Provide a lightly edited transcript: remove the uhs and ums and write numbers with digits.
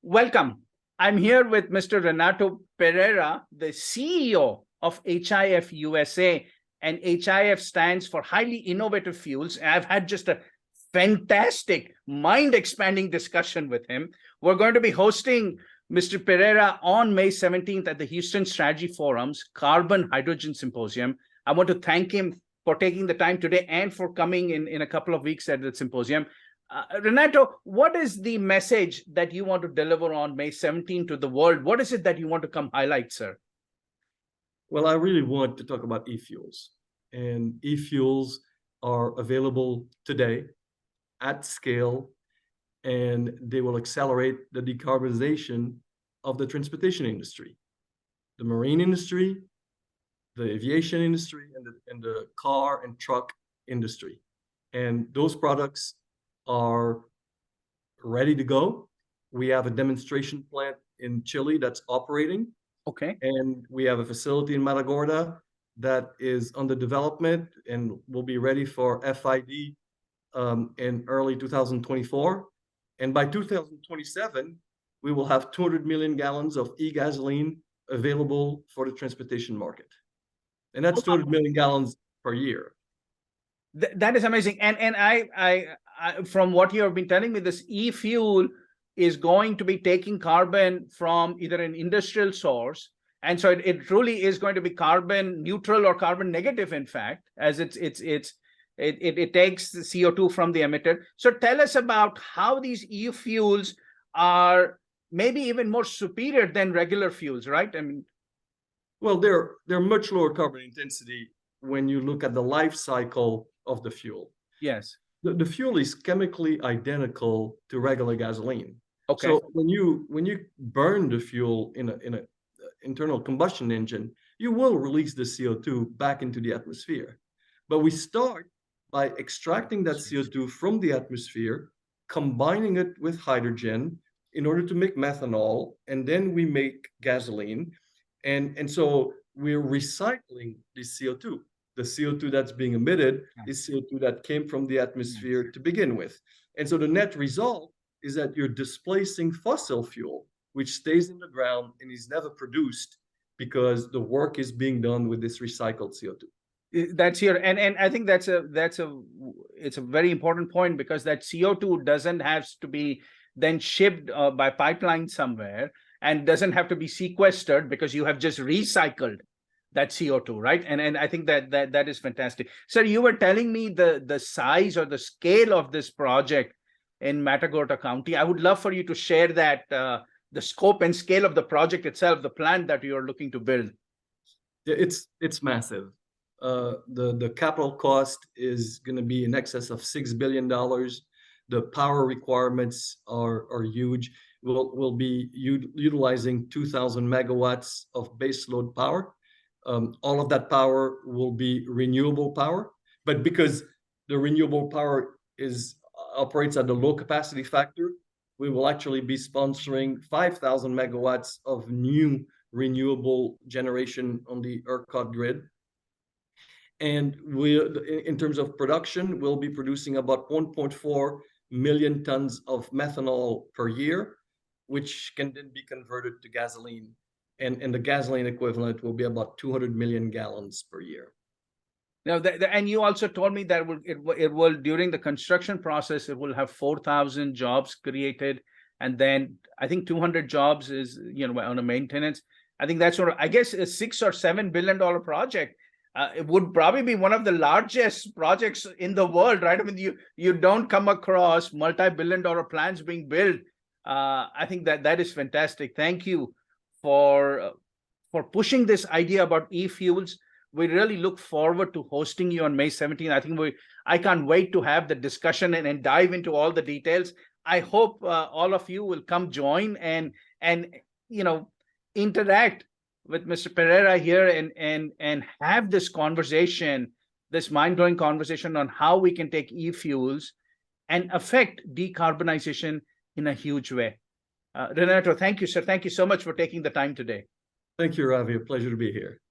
Welcome. I'm here with Mr. Renato Pereira, the CEO of HIF USA, and HIF stands for Highly Innovative Fuels. I've had just a fantastic, mind-expanding discussion with him. We're going to be hosting Mr. Pereira on May 17th at the Houston Strategy Forum's Carbon Hydrogen Symposium. I want to thank him for taking the time today and for coming in a couple of weeks at the symposium. Renato, what is the message that you want to deliver on May 17th to the world? What is it that you want to come highlight, sir? Well, I really want to talk about eFuels. And eFuels are available today at scale, and they will accelerate the decarbonization of the transportation industry, the marine industry, the aviation industry, and the car and truck industry. And those products are ready to go. We have a demonstration plant in Chile that's operating. Okay. And we have a facility in Matagorda that is under development and will be ready for FID in early 2024. And by 2027, we will have 200 million gallons of e-gasoline available for the transportation market. And that's 200 million gallons per year. That is amazing. And I from what you have been telling me, this e-fuel is going to be taking carbon from either an industrial source, and so it truly is going to be carbon neutral or carbon negative, in fact, as it takes the CO2 from the emitter. So tell us about how these e-fuels are maybe even more superior than regular fuels, right? I mean, well, they're much lower carbon intensity when you look at the life cycle of the fuel. Yes. The fuel is chemically identical to regular gasoline. Okay. So when you burn the fuel in a internal combustion engine, you will release the CO2 back into the atmosphere. But we start by extracting that CO2 from the atmosphere, combining it with hydrogen in order to make methanol, and then we make gasoline. And so we're recycling the CO2. The CO2 that's being emitted is CO2 that came from the atmosphere to begin with. And so the net result is that you're displacing fossil fuel, which stays in the ground and is never produced because the work is being done with this recycled CO2. That's here, and I think it's a very important point, because that CO2 doesn't have to be then shipped by pipeline somewhere, and doesn't have to be sequestered, because you have just recycled that CO2, right? And I think that is fantastic. Sir, you were telling me the size or the scale of this project in Matagorda County. I would love for you to share that, the scope and scale of the project itself, the plant that you are looking to build. It's massive. The capital cost is going to be in excess of $6 billion. The power requirements are huge. We'll be utilizing 2,000 megawatts of baseload power. All of that power will be renewable power, but because the renewable power operates at the low capacity factor, we will actually be sponsoring 5,000 megawatts of new renewable generation on the ERCOT grid. And in terms of production, we'll be producing about 1.4 million tons of methanol per year, which can then be converted to gasoline. And the gasoline equivalent will be about 200 million gallons per year. Now, and you also told me that it will during the construction process, it will have 4,000 jobs created, and then I think 200 jobs is on a maintenance. I think that's sort of, I guess, a $6 or $7 billion project. It would probably be one of the largest projects in the world, right? I mean, you don't come across multi-billion-dollar plants being built. I think that is fantastic. Thank you for pushing this idea about e-fuels. We really look forward to hosting you on May 17th. I think I can't wait to have the discussion and dive into all the details. I hope all of you will come join and interact with Mr. Pereira here and have this conversation, this mind-blowing conversation on how we can take e-fuels and affect decarbonization in a huge way. Renato, thank you, sir. Thank you so much for taking the time today. Thank you, Ravi. A pleasure to be here.